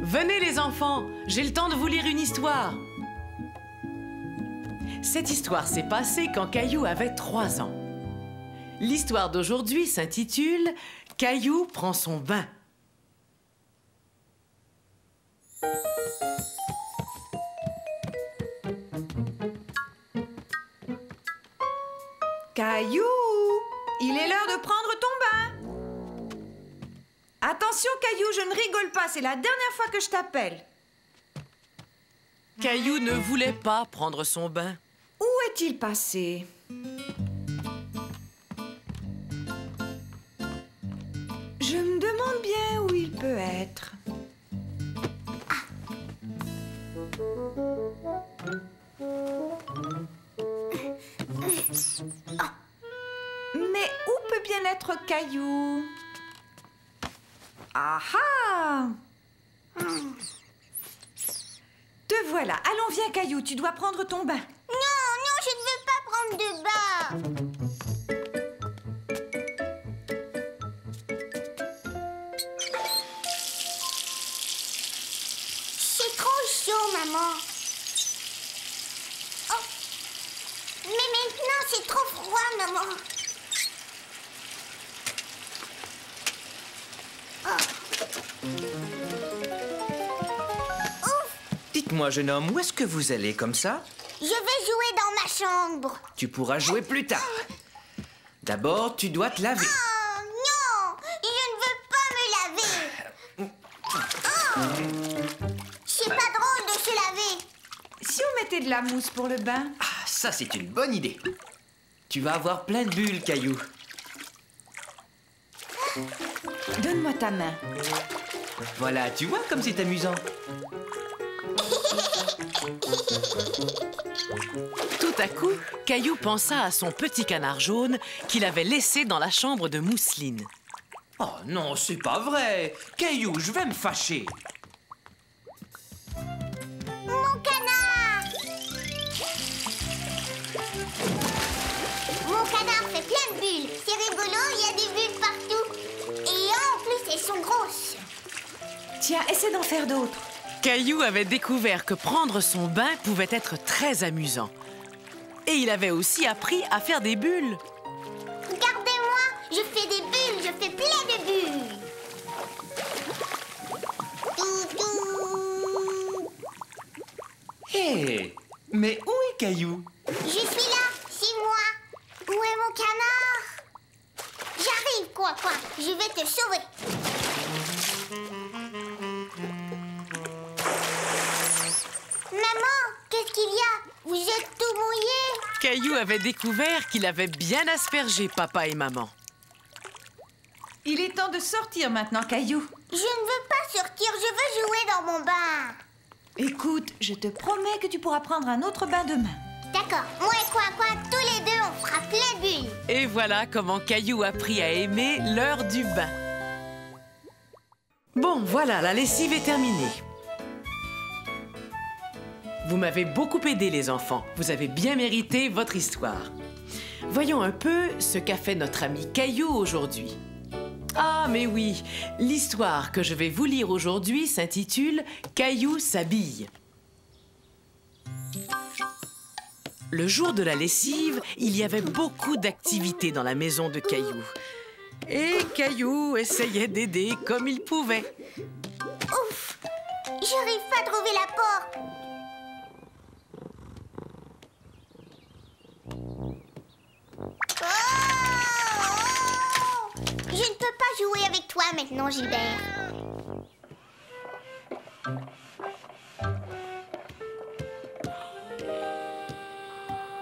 Venez les enfants, j'ai le temps de vous lire une histoire. Cette histoire s'est passée quand Caillou avait 3 ans. L'histoire d'aujourd'hui s'intitule « Caillou prend son bain ». Caillou, il est l'heure de prendre ton bain. Attention, Caillou, je ne rigole pas, c'est la dernière fois que je t'appelle. Caillou ne voulait pas prendre son bain. Où est-il passé? Je me demande bien où il peut être. Mais où peut bien être Caillou? Ah ah! Te voilà. Allons, viens, Caillou, tu dois prendre ton bain. Non, non, je ne veux pas prendre de bain. C'est trop chaud, maman. Oh. Mais maintenant, c'est trop froid, maman. Dites-moi, jeune homme, où est-ce que vous allez comme ça? Je vais jouer dans ma chambre. Tu pourras jouer plus tard. D'abord, tu dois te laver. Oh non, je ne veux pas me laver. C'est pas drôle de se laver. Si on mettait de la mousse pour le bain? Ah, ça, c'est une bonne idée. Tu vas avoir plein de bulles, Caillou. Donne-moi ta main. Voilà, tu vois comme c'est amusant. Tout à coup, Caillou pensa à son petit canard jaune qu'il avait laissé dans la chambre de mousseline. Oh non, c'est pas vrai. Caillou, je vais me fâcher. Mon canard! Mon canard fait plein de bulles. C'est rigolo, il y a des bulles partout. Et en plus, elles sont grosses. Tiens, essaie d'en faire d'autres. Caillou avait découvert que prendre son bain pouvait être très amusant. Et il avait aussi appris à faire des bulles. Regardez-moi, je fais des bulles, je fais plein de bulles. Toutou. Hé, mais où est Caillou? Je suis là, c'est moi. Où est mon canard? J'arrive, quoi, je vais te sauver. Maman, qu'est-ce qu'il y a? Vous êtes tout mouillé. Caillou avait découvert qu'il avait bien aspergé papa et maman. Il est temps de sortir maintenant, Caillou. Je ne veux pas sortir, je veux jouer dans mon bain. Écoute, je te promets que tu pourras prendre un autre bain demain. D'accord, moi et Coin, tous les deux, on fera plein de bulles. Et voilà comment Caillou a appris à aimer l'heure du bain. Bon, voilà, la lessive est terminée. Vous m'avez beaucoup aidé, les enfants. Vous avez bien mérité votre histoire. Voyons un peu ce qu'a fait notre ami Caillou aujourd'hui. Ah, mais oui, l'histoire que je vais vous lire aujourd'hui s'intitule « Caillou s'habille ». Le jour de la lessive, il y avait beaucoup d'activités dans la maison de Caillou. Et Caillou essayait d'aider comme il pouvait. Ouf, j'arrive pas à trouver la porte. Je ne peux pas jouer avec toi maintenant, Gilbert.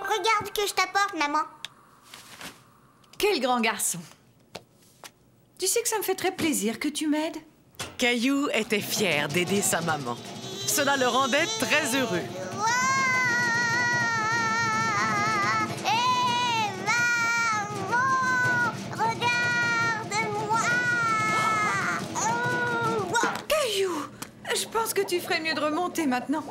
Regarde que je t'apporte, maman. Quel grand garçon. Tu sais que ça me fait très plaisir que tu m'aides. Caillou était fier d'aider sa maman. Cela le rendait très heureux. Je pense que tu ferais mieux de remonter maintenant.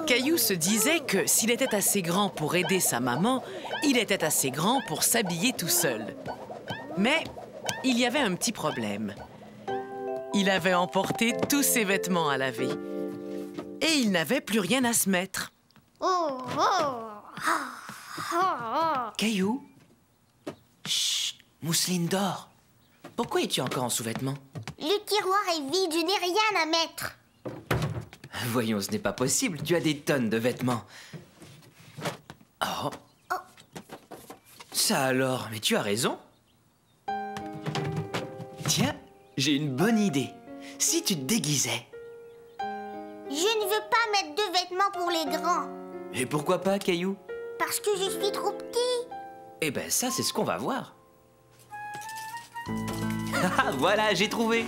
Caillou se disait que s'il était assez grand pour aider sa maman, il était assez grand pour s'habiller tout seul. Mais il y avait un petit problème. Il avait emporté tous ses vêtements à laver. Et il n'avait plus rien à se mettre. Oh, oh, oh, oh, oh. Caillou? Chut, Mousseline dort. Pourquoi es-tu encore en sous-vêtements? Le tiroir est vide, je n'ai rien à mettre. Voyons, ce n'est pas possible. Tu as des tonnes de vêtements. Oh. Ça alors, mais tu as raison. Tiens, j'ai une bonne idée. Si tu te déguisais. Je ne veux pas mettre de vêtements pour les grands. Et pourquoi pas, Caillou? Parce que je suis trop petit. Eh ben ça, c'est ce qu'on va voir. Ah, voilà, j'ai trouvé.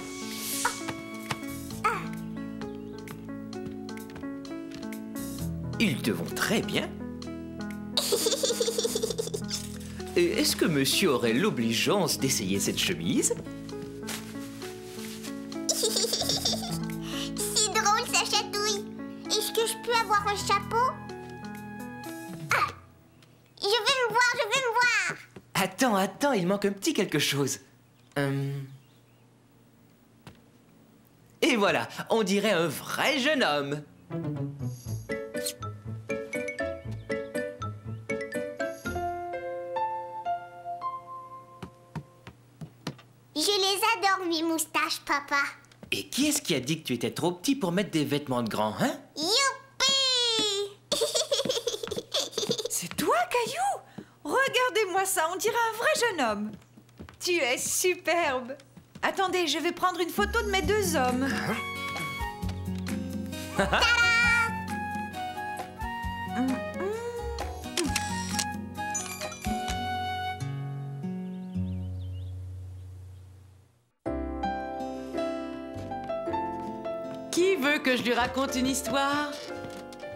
Ils te vont très bien. Et est-ce que monsieur aurait l'obligeance d'essayer cette chemise? C'est drôle, ça chatouille. Est-ce que je peux avoir un chapeau? Ah! Je vais me voir, je vais me voir. Attends, il manque un petit quelque chose. Et voilà, on dirait un vrai jeune homme. Je les adore, mes moustaches, papa. Et qui est-ce qui a dit que tu étais trop petit pour mettre des vêtements de grand, hein? Youpi! C'est toi, Caillou? Regardez-moi ça, on dirait un vrai jeune homme. Tu es superbe. Attendez, je vais prendre une photo de mes deux hommes. Qui veut que je lui raconte une histoire?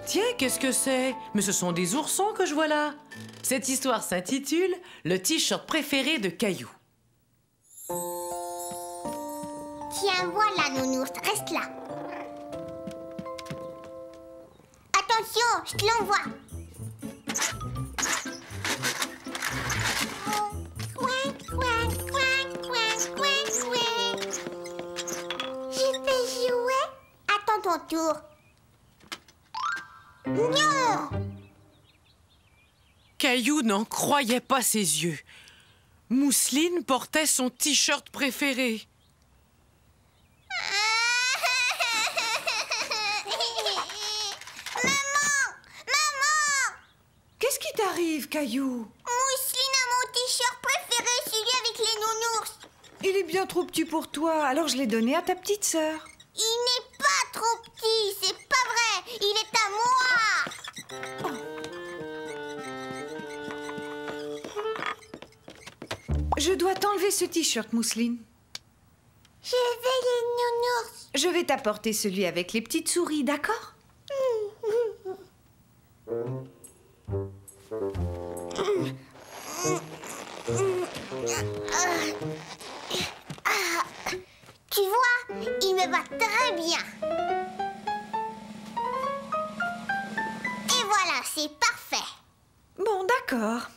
Tiens, qu'est-ce que c'est? Mais ce sont des oursons que je vois là. Cette histoire s'intitule « Le t-shirt préféré de Caillou ». Tiens, voilà, nounours, reste là. Attention, je te l'envoie. Coin, coin, coin, coin, coin, coin. Je peux jouer? Attends ton tour. Non! Caillou n'en croyait pas ses yeux. Mousseline portait son t-shirt préféré. Maman! Qu'est-ce qui t'arrive, Caillou? Mousseline a mon t-shirt préféré, celui avec les nounours. Il est bien trop petit pour toi, alors je l'ai donné à ta petite sœur. Il n'est pas trop petit, c'est pas vrai. Il est à moi. Je dois t'enlever ce t-shirt, Mousseline. Je veux les nounours. Je vais t'apporter celui avec les petites souris, d'accord? Tu vois, il me va très bien. Et voilà, c'est parfait. Bon, d'accord.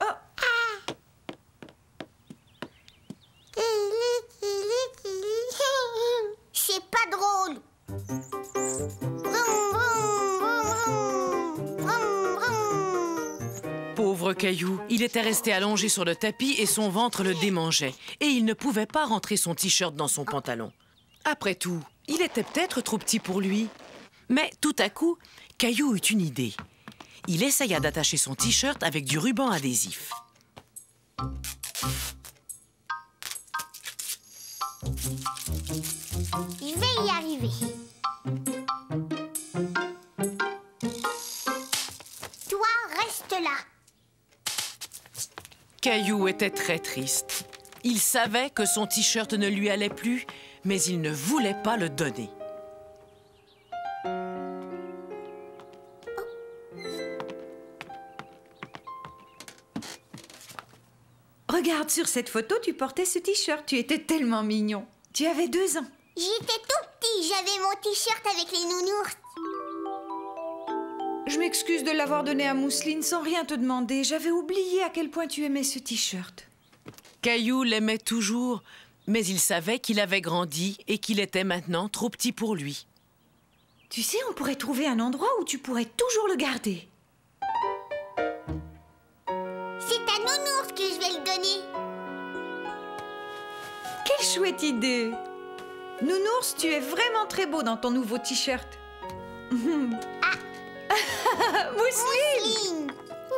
Oh, C'est pas drôle. Vroom, vroom, vroom, vroom, vroom. Pauvre Caillou, il était resté allongé sur le tapis et son ventre le démangeait. Et il ne pouvait pas rentrer son t-shirt dans son pantalon. Après tout, il était peut-être trop petit pour lui. Mais tout à coup, Caillou eut une idée. Il essaya d'attacher son t-shirt avec du ruban adhésif. Je vais y arriver. Toi, reste là. Caillou était très triste. Il savait que son t-shirt ne lui allait plus, mais il ne voulait pas le donner. regarde, sur cette photo, tu portais ce t-shirt. Tu étais tellement mignon. Tu avais 2 ans. J'étais tout petit, j'avais mon t-shirt avec les nounours. Je m'excuse de l'avoir donné à Mousseline sans rien te demander. J'avais oublié à quel point tu aimais ce t-shirt. Caillou l'aimait toujours, Mais il savait qu'il avait grandi et qu'il était maintenant trop petit pour lui. Tu sais, on pourrait trouver un endroit où tu pourrais toujours le garder. C'est à Nounours que je vais le donner. Quelle chouette idée! Nounours, tu es vraiment très beau dans ton nouveau t-shirt. Mousseline! Mousseline!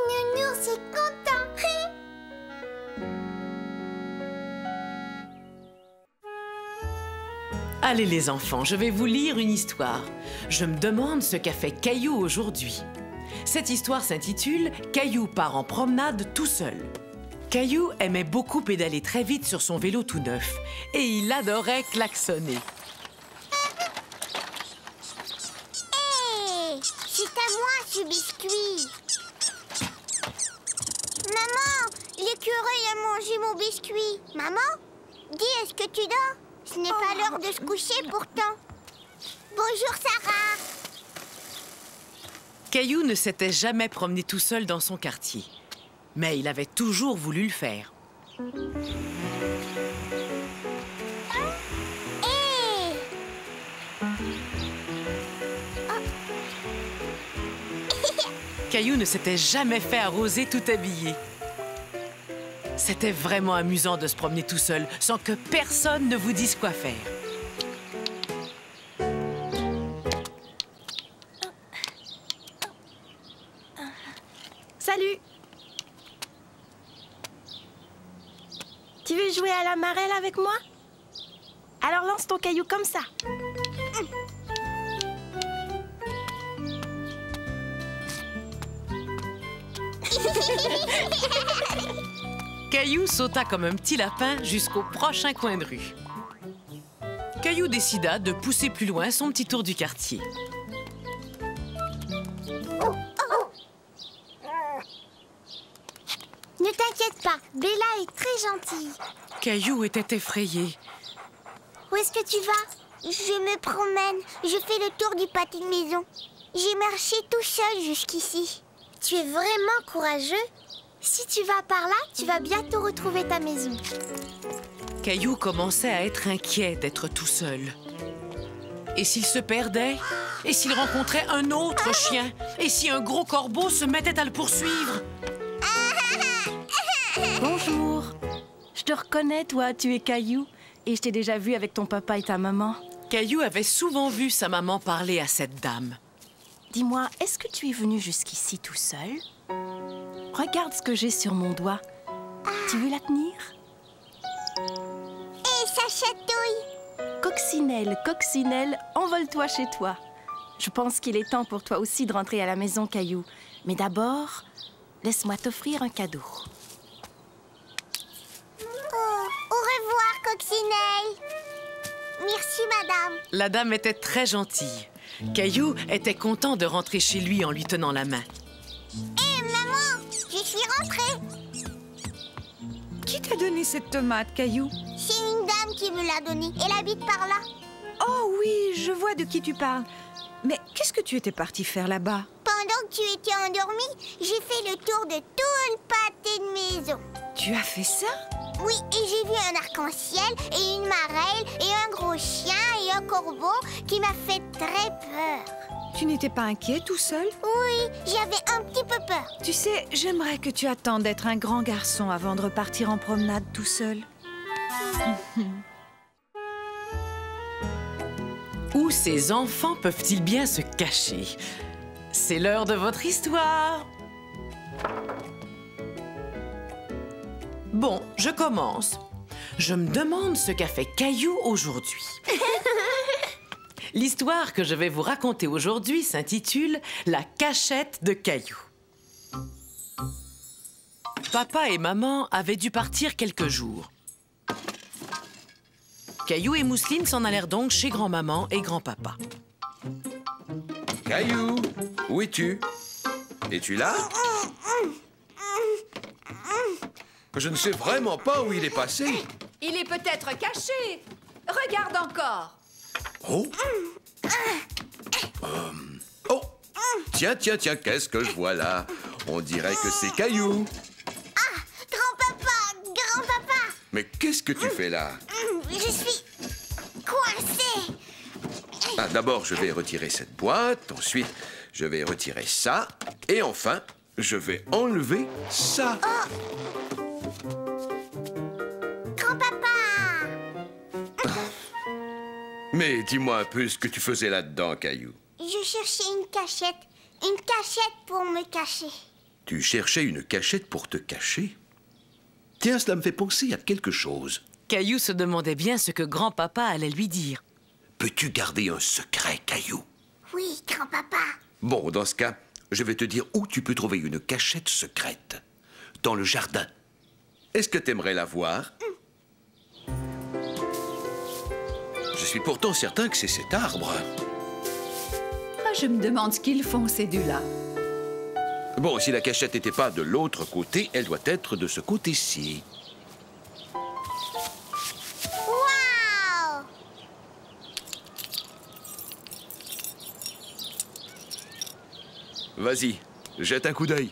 Nounours est content. Allez les enfants, je vais vous lire une histoire. Je me demande ce qu'a fait Caillou aujourd'hui. Cette histoire s'intitule « Caillou part en promenade tout seul ». Caillou aimait beaucoup pédaler très vite sur son vélo tout neuf et il adorait klaxonner. Hé! C'est à moi ce biscuit. Maman, l'écureuil a mangé mon biscuit. Maman, dis, est-ce que tu dors? Ce n'est pas l'heure de se coucher pourtant. Bonjour Sarah. Caillou ne s'était jamais promené tout seul dans son quartier, mais il avait toujours voulu le faire. Hé! Caillou ne s'était jamais fait arroser tout habillé. C'était vraiment amusant de se promener tout seul, sans que personne ne vous dise quoi faire. Salut! Tu veux jouer à la marelle avec moi? Alors lance ton caillou comme ça. Caillou sauta comme un petit lapin jusqu'au prochain coin de rue. Caillou décida de pousser plus loin son petit tour du quartier. Ne t'inquiète pas, Bella est très gentille. Caillou était effrayé. Où est-ce que tu vas? Je me promène. Je fais le tour du pâté de maison. J'ai marché tout seul jusqu'ici. Tu es vraiment courageux. Si tu vas par là, tu vas bientôt retrouver ta maison. Caillou commençait à être inquiet d'être tout seul. Et s'il se perdait? Et s'il rencontrait un autre chien? Et si un gros corbeau se mettait à le poursuivre? Bonjour. Je te reconnais, toi, tu es Caillou. Et je t'ai déjà vu avec ton papa et ta maman. Caillou avait souvent vu sa maman parler à cette dame. Dis-moi, est-ce que tu es venu jusqu'ici tout seul? Regarde ce que j'ai sur mon doigt. Tu veux la tenir? Et ça chatouille. Coccinelle, coccinelle, envole-toi chez toi. Je pense qu'il est temps pour toi aussi de rentrer à la maison, Caillou. Mais d'abord, laisse-moi t'offrir un cadeau. Oh, au revoir, Coccinelle. Merci, madame. La dame était très gentille. Caillou était content de rentrer chez lui en lui tenant la main. Hé, maman, je suis rentrée. Qui t'a donné cette tomate, Caillou? C'est une dame qui me l'a donnée. Elle habite par là. Oh oui, je vois de qui tu parles. Mais qu'est-ce que tu étais partie faire là-bas? Pendant que tu étais endormie, j'ai fait le tour de tout le pâté de maison. Tu as fait ça? Oui, et j'ai vu un arc-en-ciel et une marelle et un gros chien et un corbeau qui m'a fait très peur. Tu n'étais pas inquiet tout seul? Oui, j'avais un petit peu peur. Tu sais, j'aimerais que tu attendes d'être un grand garçon avant de repartir en promenade tout seul. Où ces enfants peuvent-ils bien se cacher? C'est l'heure de votre histoire. Bon, je commence. Je me demande ce qu'a fait Caillou aujourd'hui. L'histoire que je vais vous raconter aujourd'hui s'intitule « La cachette de Caillou ». Papa et maman avaient dû partir quelques jours. Caillou et Mousseline s'en allèrent donc chez grand-maman et grand-papa. Caillou, où es-tu? Es-tu là? Je ne sais vraiment pas où il est passé. Il est peut-être caché. Regarde encore. Oh! Oh! Tiens, tiens, tiens, qu'est-ce que je vois là? On dirait que c'est Caillou. Grand-papa, grand-papa. Mais qu'est-ce que tu fais là? Je suis coincée. Ah, d'abord, je vais retirer cette boîte. Ensuite, je vais retirer ça. Et enfin, je vais enlever ça. Grand-papa! Mais dis-moi un peu ce que tu faisais là-dedans, Caillou. Je cherchais une cachette. Une cachette pour me cacher. Tu cherchais une cachette pour te cacher? Tiens, cela me fait penser à quelque chose. Caillou se demandait bien ce que grand-papa allait lui dire. Peux-tu garder un secret, Caillou? Oui, grand-papa. Bon, dans ce cas, je vais te dire où tu peux trouver une cachette secrète. Dans le jardin. Est-ce que t'aimerais la voir? Je suis pourtant certain que c'est cet arbre. Ah, je me demande ce qu'ils font, ces deux-là. Bon, si la cachette n'était pas de l'autre côté, elle doit être de ce côté-ci. Waouh! Vas-y, jette un coup d'œil.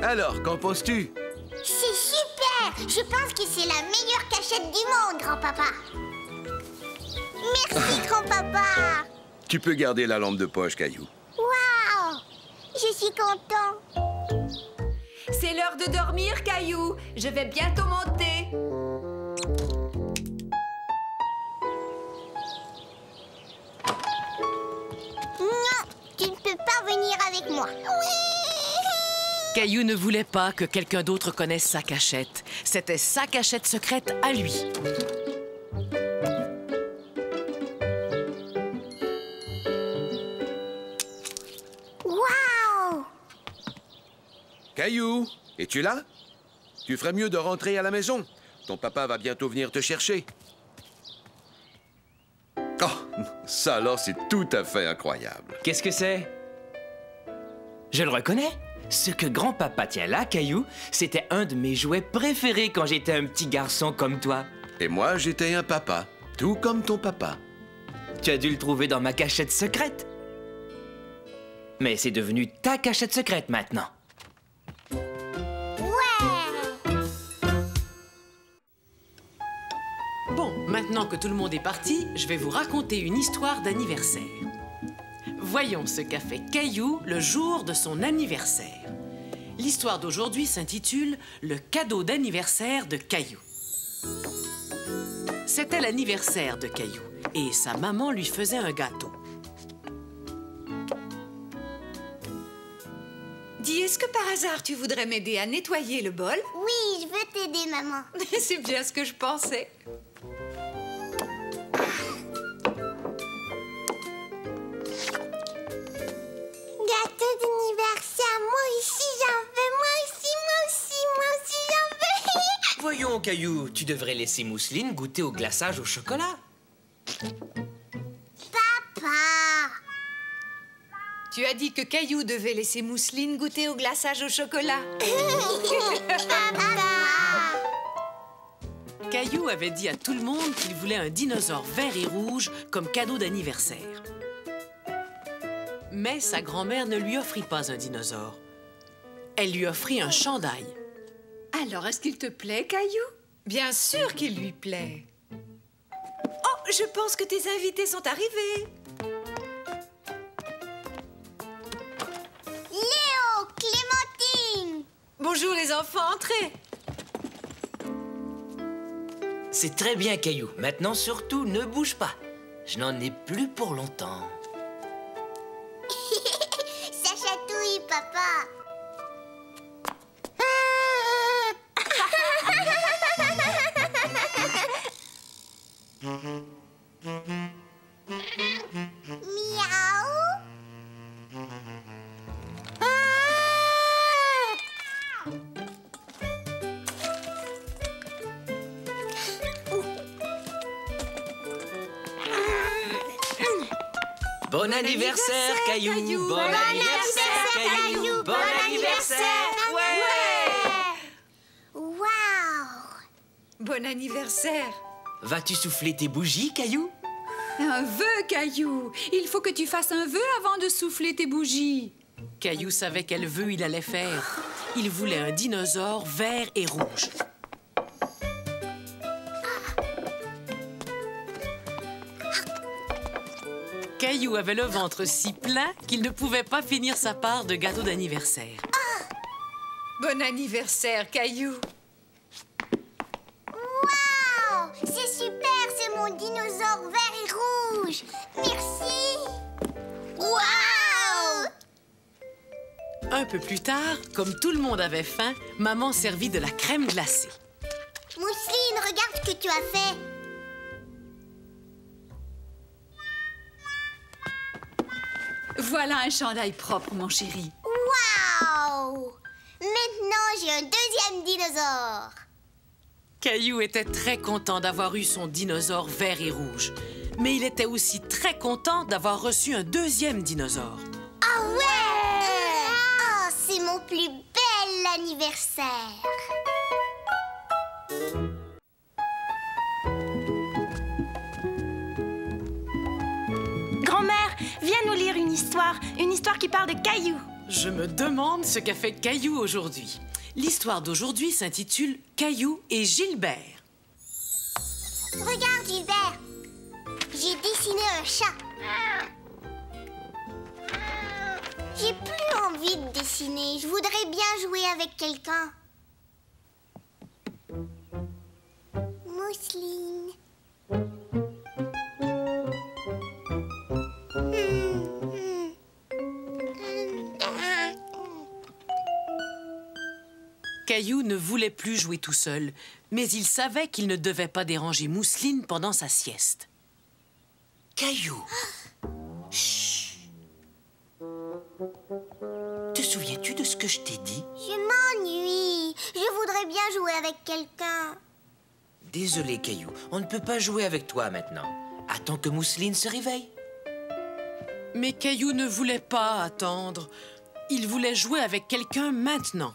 Alors, qu'en penses-tu? C'est super! Je pense que c'est la meilleure cachette du monde, grand-papa. Merci, grand-papa. Tu peux garder la lampe de poche, Caillou. Waouh! Je suis content. C'est l'heure de dormir, Caillou. Je vais bientôt monter. Non, tu ne peux pas venir avec moi. Oui! Caillou ne voulait pas que quelqu'un d'autre connaisse sa cachette. C'était sa cachette secrète à lui. Waouh! Caillou, es-tu là? Tu ferais mieux de rentrer à la maison. Ton papa va bientôt venir te chercher. Oh, ça alors, c'est tout à fait incroyable. Qu'est-ce que c'est? Je le reconnais. Ce que grand-papa tient là, Caillou, c'était un de mes jouets préférés quand j'étais un petit garçon comme toi. Et moi, j'étais un papa, tout comme ton papa. Tu as dû le trouver dans ma cachette secrète. Mais c'est devenu ta cachette secrète maintenant. Ouais! Bon, maintenant que tout le monde est parti, je vais vous raconter une histoire d'anniversaire. Voyons ce qu'a fait Caillou le jour de son anniversaire. L'histoire d'aujourd'hui s'intitule « Le cadeau d'anniversaire de Caillou ». C'était l'anniversaire de Caillou et sa maman lui faisait un gâteau. Dis, est-ce que par hasard tu voudrais m'aider à nettoyer le bol? Oui, je veux t'aider, maman. C'est bien ce que je pensais. Gâteau d'anniversaire, moi aussi j'en veux, moi aussi j'en veux. Voyons, Caillou, tu devrais laisser Mousseline goûter au glaçage au chocolat. Papa! Tu as dit que Caillou devait laisser Mousseline goûter au glaçage au chocolat. Papa! Caillou avait dit à tout le monde qu'il voulait un dinosaure vert et rouge comme cadeau d'anniversaire. Mais sa grand-mère ne lui offrit pas un dinosaure. Elle lui offrit un chandail. Alors, est-ce qu'il te plaît, Caillou? Bien sûr qu'il lui plaît. Oh, je pense que tes invités sont arrivés. Léo, Clémentine! Bonjour les enfants, entrez. C'est très bien, Caillou. Maintenant, surtout, ne bouge pas. Je n'en ai plus pour longtemps. Ça chatouille, papa. Miaou. Bon anniversaire, Caillou. Bon anniversaire, Caillou. Bon anniversaire. Ouais. Waouh! Bon anniversaire. Vas-tu souffler tes bougies, Caillou? Un vœu, Caillou. Il faut que tu fasses un vœu avant de souffler tes bougies. Caillou savait quel vœu il allait faire. Il voulait un dinosaure vert et rouge. Caillou avait le ventre si plein qu'il ne pouvait pas finir sa part de gâteau d'anniversaire. Bon anniversaire, Caillou. Waouh! C'est super, c'est mon dinosaure vert et rouge. Merci. Waouh! Un peu plus tard, comme tout le monde avait faim, maman servit de la crème glacée. Mousseline, regarde ce que tu as fait. Voilà un chandail propre, mon chéri. Waouh! Maintenant, j'ai un deuxième dinosaure. Caillou était très content d'avoir eu son dinosaure vert et rouge. Mais il était aussi très content d'avoir reçu un deuxième dinosaure. Ah ouais! Oh, c'est mon plus bel anniversaire. Grand-mère, viens nous lire une histoire qui parle de Caillou. Je me demande ce qu'a fait Caillou aujourd'hui. L'histoire d'aujourd'hui s'intitule Caillou et Gilbert. Regarde, Gilbert. J'ai dessiné un chat. J'ai plus envie de dessiner. Je voudrais bien jouer avec quelqu'un. Mousseline. Caillou ne voulait plus jouer tout seul, mais il savait qu'il ne devait pas déranger Mousseline pendant sa sieste. Caillou. Chut. Te souviens-tu de ce que je t'ai dit? Je m'ennuie. Je voudrais bien jouer avec quelqu'un. Désolé, Caillou. On ne peut pas jouer avec toi maintenant. Attends que Mousseline se réveille. Mais Caillou ne voulait pas attendre. Il voulait jouer avec quelqu'un maintenant.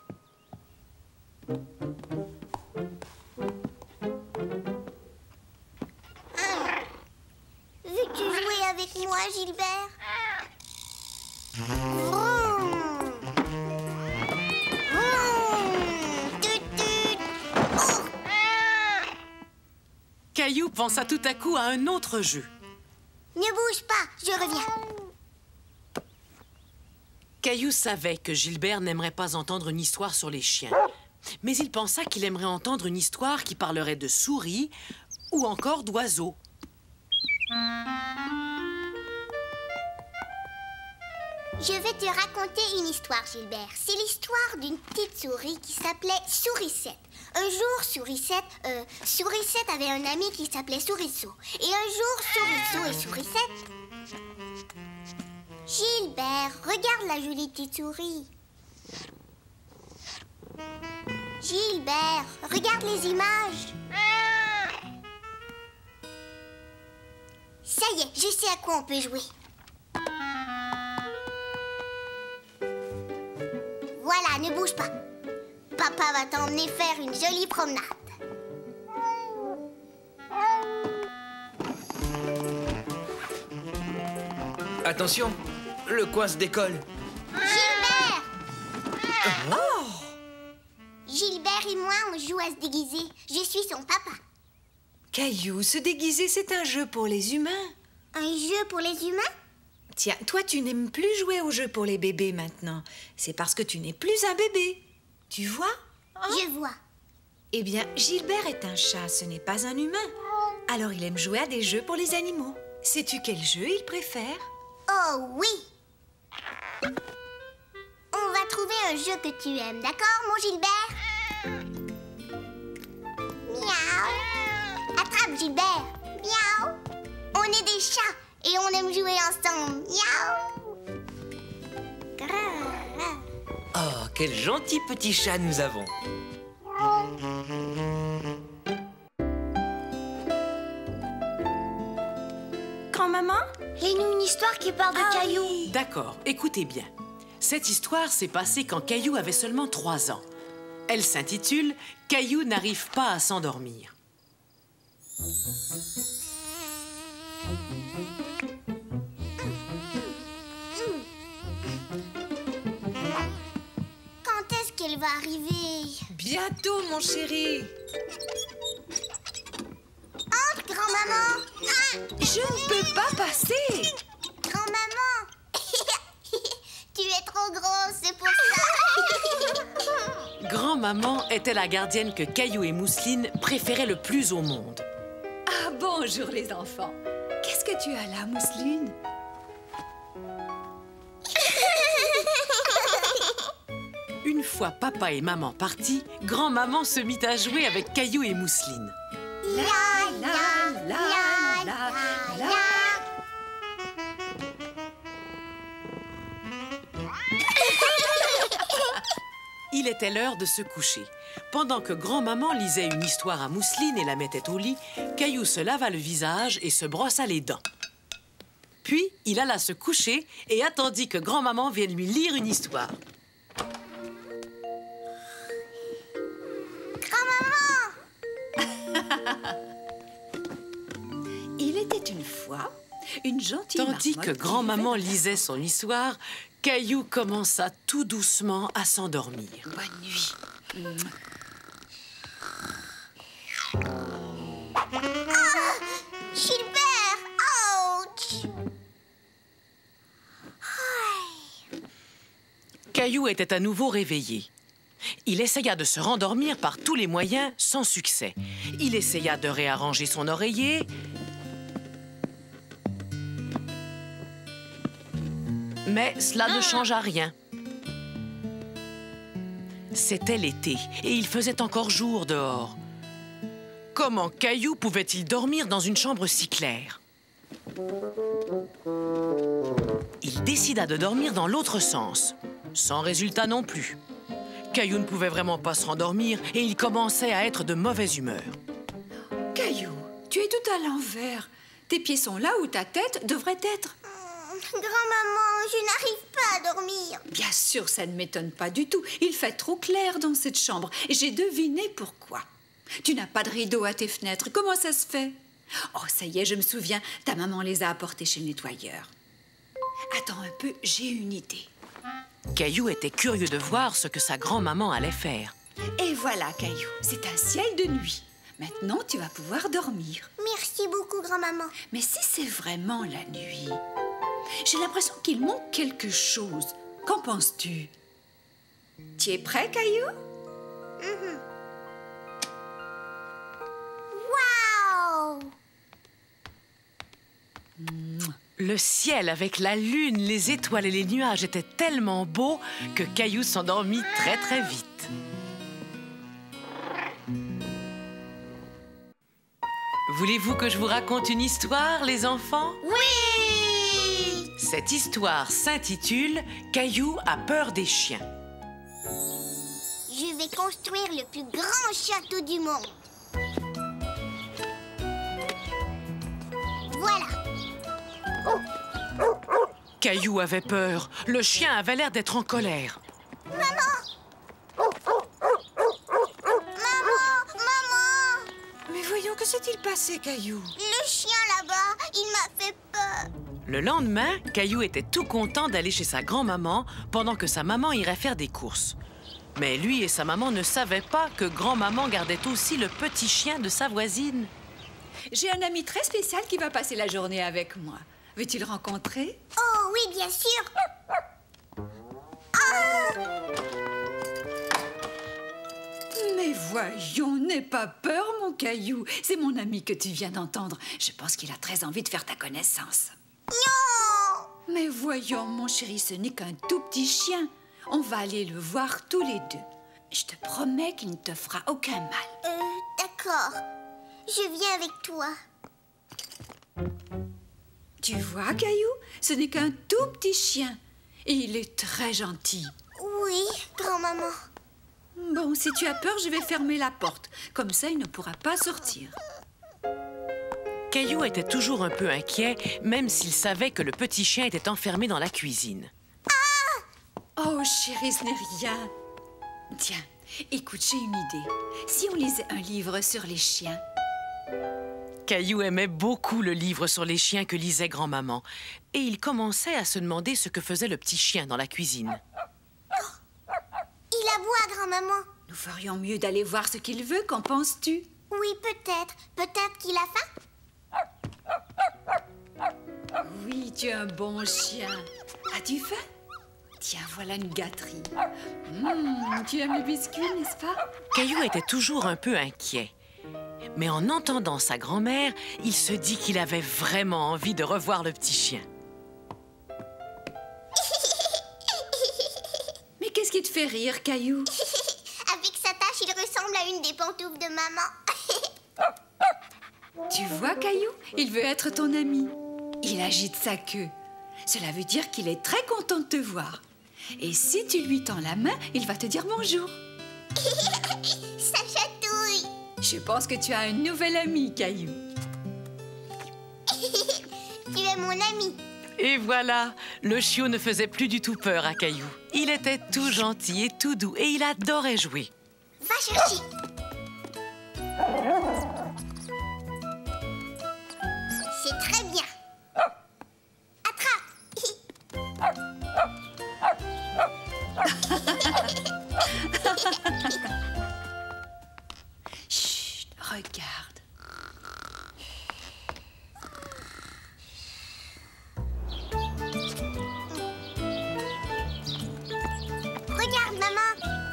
Veux-tu jouer avec moi, Gilbert? Vroom. Vroom. Tut, tut. Oh. Caillou pensa tout à coup à un autre jeu. Ne bouge pas, je reviens. Caillou savait que Gilbert n'aimerait pas entendre une histoire sur les chiens. Mais il pensa qu'il aimerait entendre une histoire qui parlerait de souris ou encore d'oiseaux. Je vais te raconter une histoire, Gilbert. C'est l'histoire d'une petite souris qui s'appelait Sourisette. Un jour, Sourisette avait un ami qui s'appelait Sourisseau. Et un jour, Sourisseau et Sourisette... Gilbert, regarde la jolie petite souris. Gilbert, regarde les images. Ça y est, je sais à quoi on peut jouer. Voilà, ne bouge pas. Papa va t'emmener faire une jolie promenade. Attention, le coin se décolle. Gilbert! Oh! Gilbert et moi, on joue à se déguiser. Je suis son papa. Caillou, se déguiser, c'est un jeu pour les humains. Un jeu pour les humains? Tiens, toi, tu n'aimes plus jouer aux jeux pour les bébés maintenant. C'est parce que tu n'es plus un bébé. Tu vois? Hein? Je vois. Eh bien, Gilbert est un chat, ce n'est pas un humain. Alors il aime jouer à des jeux pour les animaux. Sais-tu quel jeu il préfère? Oh oui! On va trouver un jeu que tu aimes, d'accord, mon Gilbert? Miaou! Attrape, Gilbert! Miaou! On est des chats et on aime jouer ensemble. Miaou! Grrr. Oh, quel gentil petit chat nous avons. Grand-maman? Lis-nous une histoire qui parle de Caillou. Oui. D'accord, écoutez bien. Cette histoire s'est passée quand Caillou avait seulement 3 ans. Elle s'intitule « Caillou n'arrive pas à s'endormir ». Quand est-ce qu'elle va arriver. Bientôt, mon chéri. Entre, grand-maman. Ah, Je ne peux pas passer. grand-maman. Tu es trop grosse, c'est pour ça. Grand-maman était la gardienne que Caillou et Mousseline préféraient le plus au monde. Ah, bonjour les enfants. Qu'est-ce que tu as là, Mousseline? Une fois papa et maman partis, grand-maman se mit à jouer avec Caillou et Mousseline. La, la, la, la, la. Il était l'heure de se coucher. Pendant que grand-maman lisait une histoire à Mousseline et la mettait au lit, Caillou se lava le visage et se brossa les dents. Puis, il alla se coucher et attendit que grand-maman vienne lui lire une histoire. Il était une fois une gentille Tandis marmotte que qui grand-maman vivait- lisait son histoire, Caillou commença tout doucement à s'endormir. Bonne nuit. Gilbert, ouch. Caillou était à nouveau réveillé. Il essaya de se rendormir par tous les moyens, sans succès. Il essaya de réarranger son oreiller. Mais cela ne changea rien. C'était l'été et il faisait encore jour dehors. Comment Caillou pouvait-il dormir dans une chambre si claire? Il décida de dormir dans l'autre sens, sans résultat non plus. Caillou ne pouvait vraiment pas se rendormir et il commençait à être de mauvaise humeur. Caillou, tu es tout à l'envers. Tes pieds sont là où ta tête devrait être. Grand-maman, je n'arrive pas à dormir. Bien sûr, ça ne m'étonne pas du tout. Il fait trop clair dans cette chambre et j'ai deviné pourquoi. Tu n'as pas de rideau à tes fenêtres. Comment ça se fait? Oh, ça y est, je me souviens. Ta maman les a apportés chez le nettoyeur. Attends un peu, j'ai une idée. Caillou était curieux de voir ce que sa grand-maman allait faire. Et voilà, Caillou, c'est un ciel de nuit. Maintenant, tu vas pouvoir dormir. Merci beaucoup, grand-maman. Mais si c'est vraiment la nuit, j'ai l'impression qu'il manque quelque chose. Qu'en penses-tu? Tu es prêt, Caillou? Waouh! Le ciel avec la lune, les étoiles et les nuages était tellement beau que Caillou s'endormit très très vite. Voulez-vous que je vous raconte une histoire, les enfants? Oui! Cette histoire s'intitule « Caillou a peur des chiens ». Je vais construire le plus grand château du monde. Voilà. Caillou avait peur. Le chien avait l'air d'être en colère. Maman! Mais voyons, que s'est-il passé, Caillou? Le chien là-bas, il m'a fait peur. Le lendemain, Caillou était tout content d'aller chez sa grand-maman pendant que sa maman irait faire des courses. Mais lui et sa maman ne savaient pas que grand-maman gardait aussi le petit chien de sa voisine. J'ai un ami très spécial qui va passer la journée avec moi. Veux-tu le rencontrer? Oh oui, bien sûr. Mais voyons, n'aie pas peur, mon Caillou. C'est mon ami que tu viens d'entendre. Je pense qu'il a très envie de faire ta connaissance. Non! Mais voyons, mon chéri, ce n'est qu'un tout petit chien. On va aller le voir tous les deux. Je te promets qu'il ne te fera aucun mal. D'accord. Je viens avec toi. Tu vois, Caillou, ce n'est qu'un tout petit chien. Et il est très gentil. Oui, grand-maman. Bon, si tu as peur, je vais fermer la porte. Comme ça, il ne pourra pas sortir. Caillou était toujours un peu inquiet, même s'il savait que le petit chien était enfermé dans la cuisine. Oh, chérie, ce n'est rien. Tiens, écoute, j'ai une idée. Si on lisait un livre sur les chiens? Caillou aimait beaucoup le livre sur les chiens que lisait grand-maman. Et il commençait à se demander ce que faisait le petit chien dans la cuisine. Il aboie, grand-maman? Nous ferions mieux d'aller voir ce qu'il veut, qu'en penses-tu? Oui, peut-être. Peut-être qu'il a faim. Oui, tu es un bon chien. As-tu faim? Tiens, voilà une gâterie. Tu aimes les biscuits, n'est-ce pas? Caillou était toujours un peu inquiet. Mais en entendant sa grand-mère, il se dit qu'il avait vraiment envie de revoir le petit chien. Mais qu'est-ce qui te fait rire, Caillou? Avec sa tache, il ressemble à une des pantoufles de maman. Tu vois, Caillou? Il veut être ton ami. Il agite sa queue. Cela veut dire qu'il est très content de te voir. Et si tu lui tends la main, il va te dire bonjour. Ça chatouille. Je pense que tu as un nouvel ami, Caillou. Tu es mon ami. Et voilà, le chiot ne faisait plus du tout peur à Caillou. Il était tout gentil et tout doux et il adorait jouer. Va chercher. C'est très bien. Attrape. Chut, regarde. Regarde, maman.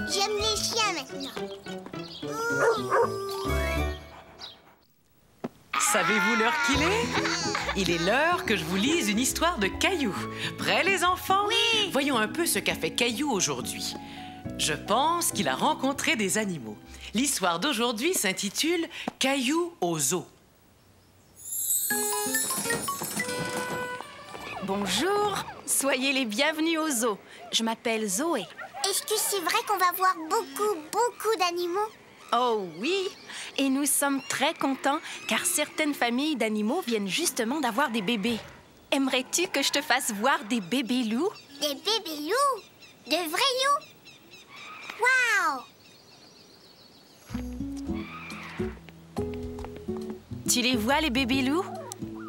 J'aime les chiens maintenant. Savez-vous l'heure qu'il est? Il est l'heure que je vous lise une histoire de Caillou. Prêts, les enfants? Oui. Voyons un peu ce qu'a fait Caillou aujourd'hui. Je pense qu'il a rencontré des animaux. L'histoire d'aujourd'hui s'intitule « Caillou au zoo ». Bonjour, soyez les bienvenus au zoo. Je m'appelle Zoé. Est-ce que c'est vrai qu'on va voir beaucoup d'animaux? Oh oui, et nous sommes très contents car certaines familles d'animaux viennent justement d'avoir des bébés. Aimerais-tu que je te fasse voir des bébés loups? Des bébés loups? De vrais loups? Waouh! Tu les vois, les bébés loups?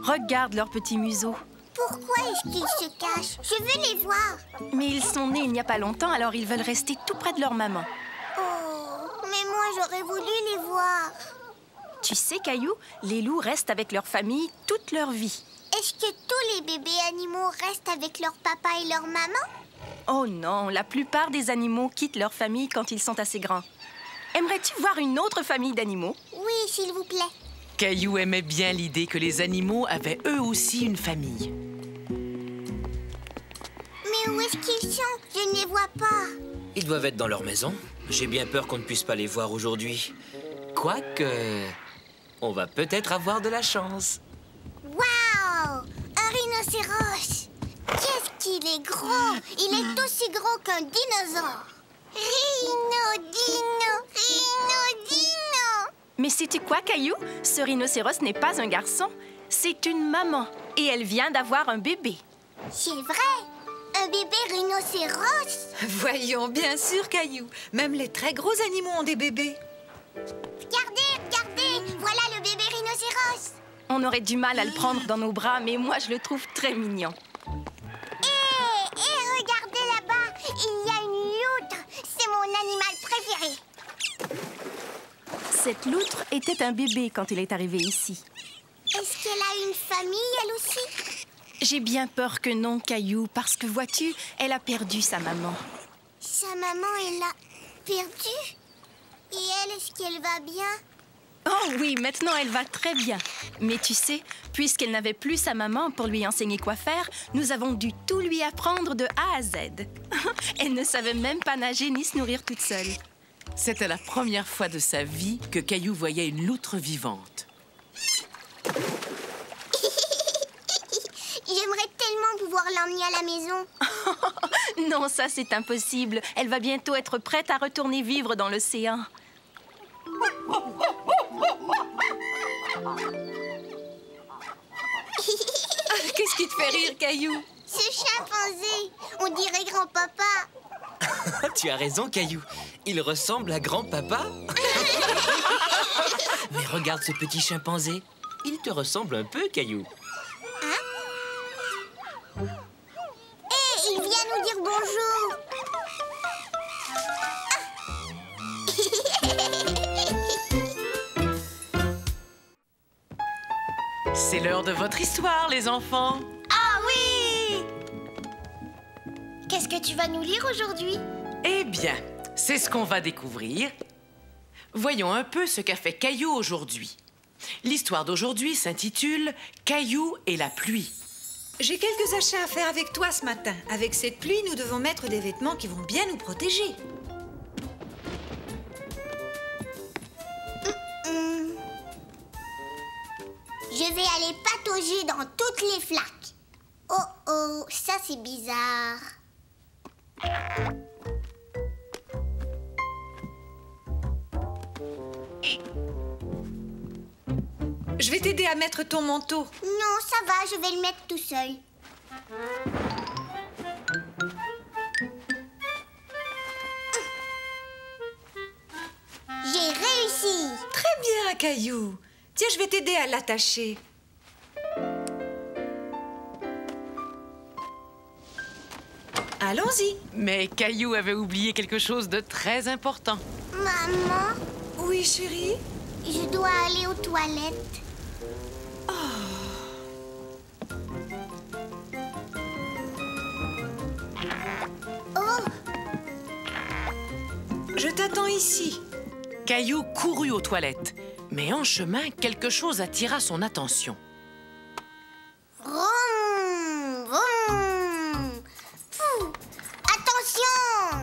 Regarde leurs petits museaux. Pourquoi est-ce qu'ils se cachent? Je veux les voir. Mais ils sont nés il n'y a pas longtemps, alors ils veulent rester tout près de leur maman. Oh, mais moi j'aurais voulu les voir. Tu sais, Caillou, les loups restent avec leur famille toute leur vie. Est-ce que tous les bébés animaux restent avec leur papa et leur maman? Oh non, la plupart des animaux quittent leur famille quand ils sont assez grands. Aimerais-tu voir une autre famille d'animaux? Oui, s'il vous plaît. Caillou aimait bien l'idée que les animaux avaient eux aussi une famille. Mais où est-ce qu'ils sont? Je ne les vois pas. Ils doivent être dans leur maison. J'ai bien peur qu'on ne puisse pas les voir aujourd'hui. Quoique, on va peut-être avoir de la chance. Waouh! Un rhinocéros! Qu'est-ce qu'il est gros! Il est aussi gros qu'un dinosaure! Rhino! Mais sais-tu quoi, Caillou? Ce rhinocéros n'est pas un garçon, c'est une maman. Et elle vient d'avoir un bébé. C'est vrai! Un bébé rhinocéros! Voyons, bien sûr, Caillou. Même les très gros animaux ont des bébés. Regardez! Voilà le bébé rhinocéros! On aurait du mal à le prendre dans nos bras, mais moi, je le trouve très mignon. Et regardez là-bas! Il y a une loutre! C'est mon animal préféré! Cette loutre était un bébé quand il est arrivé ici. Est-ce qu'elle a une famille, elle aussi? J'ai bien peur que non, Caillou, parce que vois-tu, elle a perdu sa maman. Sa maman, elle l'a perdue? Et elle, est-ce qu'elle va bien? Oh oui, maintenant elle va très bien. Mais tu sais, puisqu'elle n'avait plus sa maman pour lui enseigner quoi faire, nous avons dû tout lui apprendre de A à Z. Elle ne savait même pas nager ni se nourrir toute seule. C'était la première fois de sa vie que Caillou voyait une loutre vivante. J'aimerais tellement pouvoir l'emmener à la maison. Non, ça c'est impossible. Elle va bientôt être prête à retourner vivre dans l'océan. Qu'est-ce qui te fait rire, Caillou? Ce chimpanzé, on dirait grand-papa. Tu as raison, Caillou. Il ressemble à grand-papa. Mais regarde ce petit chimpanzé. Il te ressemble un peu, Caillou. Il vient nous dire bonjour. C'est l'heure de votre histoire, les enfants. Ah oui! Qu'est-ce que tu vas nous lire aujourd'hui? Eh bien, c'est ce qu'on va découvrir. Voyons un peu ce qu'a fait Caillou aujourd'hui. L'histoire d'aujourd'hui s'intitule « Caillou et la pluie ». J'ai quelques achats à faire avec toi ce matin. Avec cette pluie, nous devons mettre des vêtements qui vont bien nous protéger. Je vais aller patauger dans toutes les flaques. Oh oh, ça c'est bizarre. Je vais t'aider à mettre ton manteau. Non, ça va, je vais le mettre tout seul. J'ai réussi. Très bien, Caillou. Tiens, je vais t'aider à l'attacher. Allons-y. Mais Caillou avait oublié quelque chose de très important. Maman, Oui, chérie? je dois aller aux toilettes. Oh, Je t'attends ici. Caillou courut aux toilettes, mais en chemin, quelque chose attira son attention. vroom, vroom. Fou, attention,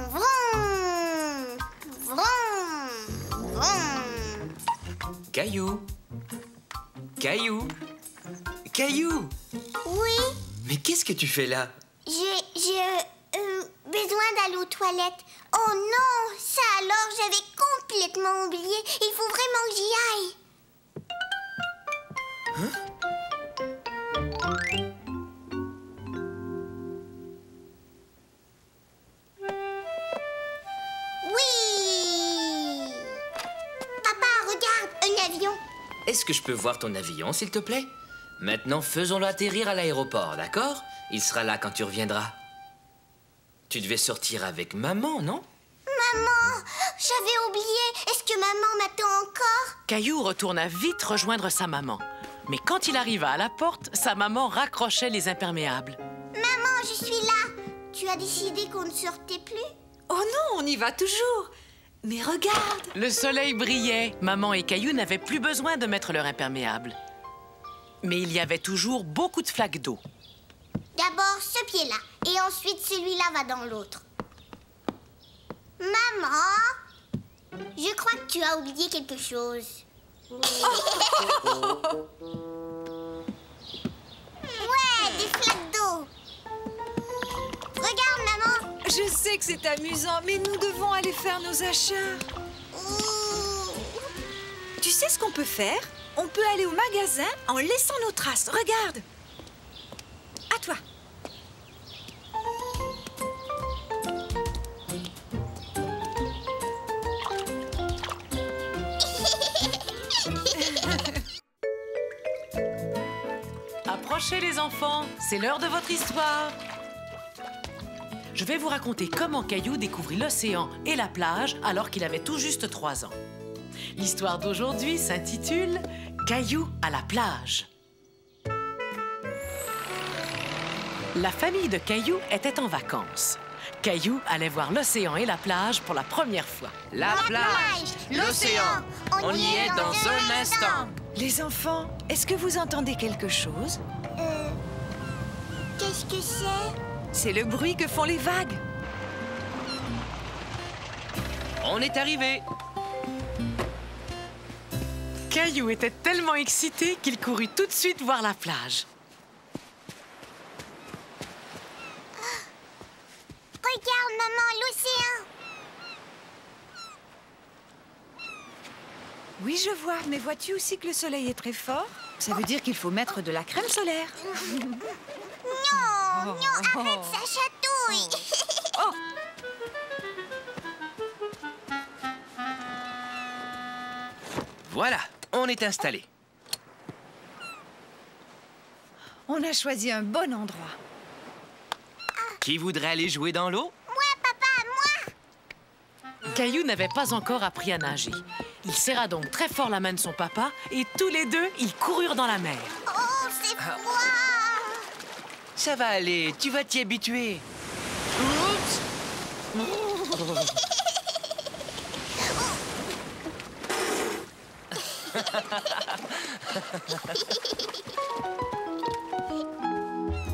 vroom, vroom, vroom. Caillou. Caillou. Caillou. Oui, Mais qu'est-ce que tu fais là? j'ai besoin d'aller aux toilettes. Oh non, ça alors, j'avais complètement oublié. Il faut vraiment que j'y aille. Oui. Papa, regarde, un avion. Est-ce que je peux voir ton avion, s'il te plaît? Maintenant, faisons-le atterrir à l'aéroport, d'accord? Il sera là quand tu reviendras. Tu devais sortir avec maman, non? Maman, j'avais oublié. Est-ce que maman m'attend encore? Caillou retourna vite rejoindre sa maman. Mais quand il arriva à la porte, sa maman raccrochait les imperméables. Maman, je suis là. Tu as décidé qu'on ne sortait plus? Oh non, on y va toujours. Mais regarde. Le soleil brillait. Maman et Caillou n'avaient plus besoin de mettre leur imperméable. Mais il y avait toujours beaucoup de flaques d'eau. D'abord ce pied-là, et ensuite celui-là va dans l'autre. Maman, je crois que tu as oublié quelque chose. Ouais, des flaques d'eau. Regarde, maman. Je sais que c'est amusant, mais nous devons aller faire nos achats. Ouh. Tu sais ce qu'on peut faire? On peut aller au magasin en laissant nos traces. Regarde. À toi. Approchez les enfants, c'est l'heure de votre histoire. Je vais vous raconter comment Caillou découvrit l'océan et la plage alors qu'il avait tout juste 3 ans. L'histoire d'aujourd'hui s'intitule « Caillou à la plage ». La famille de Caillou était en vacances. Caillou allait voir l'océan et la plage pour la première fois. La plage, l'océan, on y est dans un instant. Les enfants, est-ce que vous entendez quelque chose? Qu'est-ce que c'est? C'est le bruit que font les vagues. On est arrivé. Caillou était tellement excité qu'il courut tout de suite voir la plage. Regarde, maman, l'océan. Oui, je vois, mais vois-tu aussi que le soleil est très fort? Ça veut dire qu'il faut mettre de la crème solaire. Non, non, arrête, ça chatouille. Oh! Voilà, on est installé. On a choisi un bon endroit. Qui voudrait aller jouer dans l'eau? Moi, papa, moi. Caillou n'avait pas encore appris à nager. Il serra donc très fort la main de son papa et tous les deux, ils coururent dans la mer. Oh, c'est froid! Ça va aller, tu vas t'y habituer.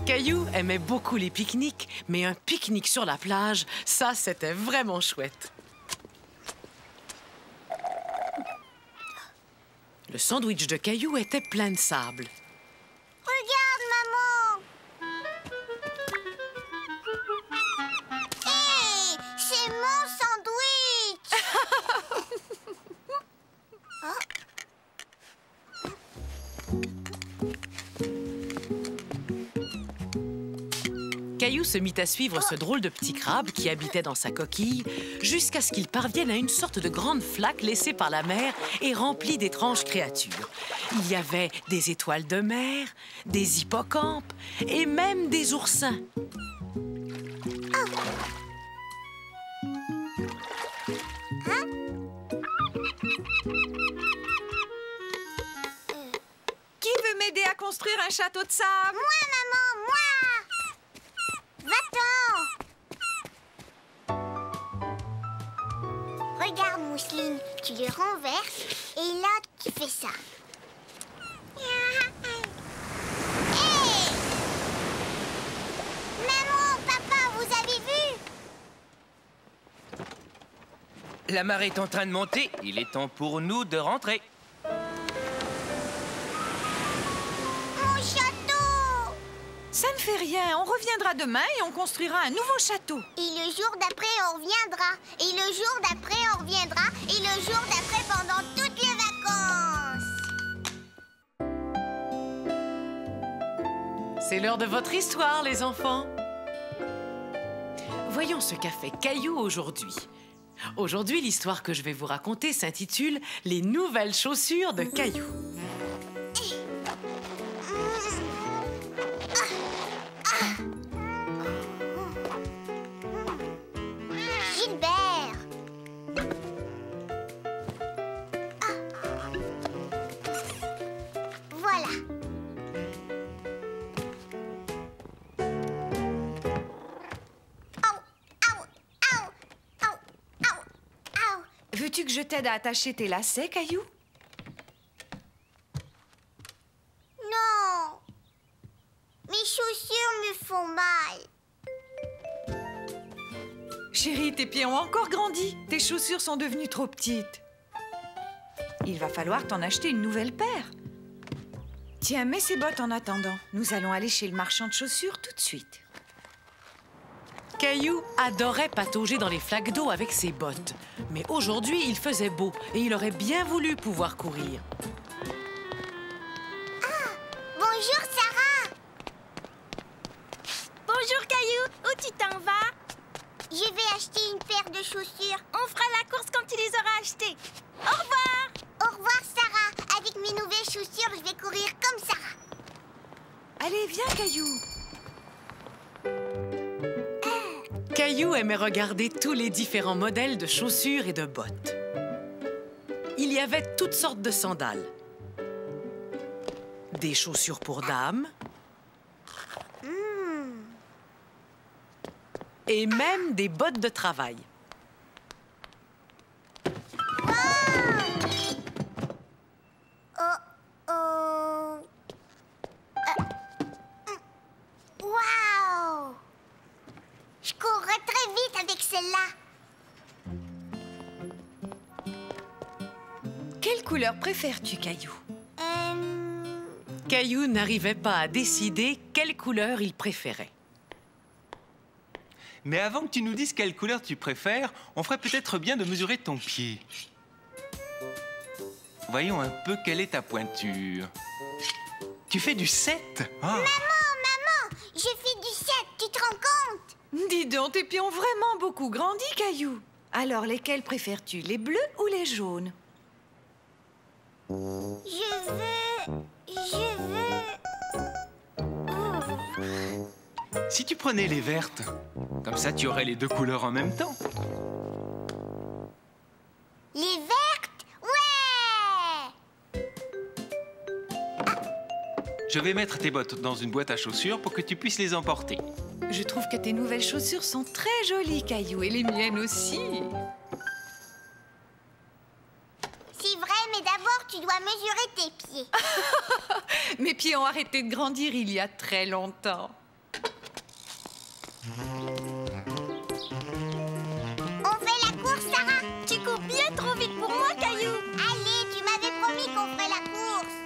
Caillou aimait beaucoup les pique-niques, mais un pique-nique sur la plage, ça, c'était vraiment chouette. Le sandwich de Caillou était plein de sable. Regarde, maman! Hé! C'est mon sandwich! Caillou se mit à suivre ce drôle de petit crabe qui habitait dans sa coquille jusqu'à ce qu'il parvienne à une sorte de grande flaque laissée par la mer et remplie d'étranges créatures. Il y avait des étoiles de mer, des hippocampes et même des oursins. Qui veut m'aider à construire un château de sable? Moi, maman, moi! Va-t'en! Regarde, Mousseline, tu le renverses et là, tu fais ça. Hey! Maman, papa, vous avez vu? La marée est en train de monter, il est temps pour nous de rentrer. Mon château! Ça ne fait rien, on reviendra demain et on construira un nouveau château. Et le jour d'après, on reviendra. Et le jour d'après, on reviendra. Et le jour d'après, pendant toutes les vacances. C'est l'heure de votre histoire, les enfants. Voyons ce qu'a fait Caillou aujourd'hui. Aujourd'hui, l'histoire que je vais vous raconter s'intitule « Les nouvelles chaussures de Caillou ». Gilbert! Voilà. Veux-tu que je t'aide à attacher tes lacets, Caillou? Non. Mes chaussures me font mal. Chérie, tes pieds ont encore grandi. Tes chaussures sont devenues trop petites. Il va falloir t'en acheter une nouvelle paire. Tiens, mets ces bottes en attendant. Nous allons aller chez le marchand de chaussures tout de suite. Caillou adorait patauger dans les flaques d'eau avec ses bottes. Mais aujourd'hui, il faisait beau et il aurait bien voulu pouvoir courir. Bonjour, Sarah. Bonjour, Caillou. Où tu t'en vas? Je vais acheter une paire de chaussures. On fera la course quand tu les auras achetées. Au revoir! Au revoir, Sarah. Avec mes nouvelles chaussures, je vais courir comme Sarah. Allez, viens, Caillou. Caillou aimait regarder tous les différents modèles de chaussures et de bottes. Il y avait toutes sortes de sandales. Des chaussures pour dames. Et même des bottes de travail. Waouh! Je courrais très vite avec celle-là. Quelle couleur préfères-tu, Caillou? Caillou n'arrivait pas à décider quelle couleur il préférait. Mais avant que tu nous dises quelle couleur tu préfères, on ferait peut-être bien de mesurer ton pied. Voyons un peu quelle est ta pointure. Tu fais du 7? Maman, je fais du 7, tu te rends compte? Dis donc, tes pieds ont vraiment beaucoup grandi, Caillou. Alors, lesquels préfères-tu, les bleus ou les jaunes? Je veux... Si tu prenais les vertes, comme ça tu aurais les deux couleurs en même temps. Les vertes? Ouais! Je vais mettre tes bottes dans une boîte à chaussures pour que tu puisses les emporter. Je trouve que tes nouvelles chaussures sont très jolies, Caillou, et les miennes aussi. C'est vrai, mais d'abord, tu dois mesurer tes pieds. Mes pieds ont arrêté de grandir il y a très longtemps. On fait la course, Sarah. Tu cours bien trop vite pour moi, Caillou. Allez, tu m'avais promis qu'on ferait la course.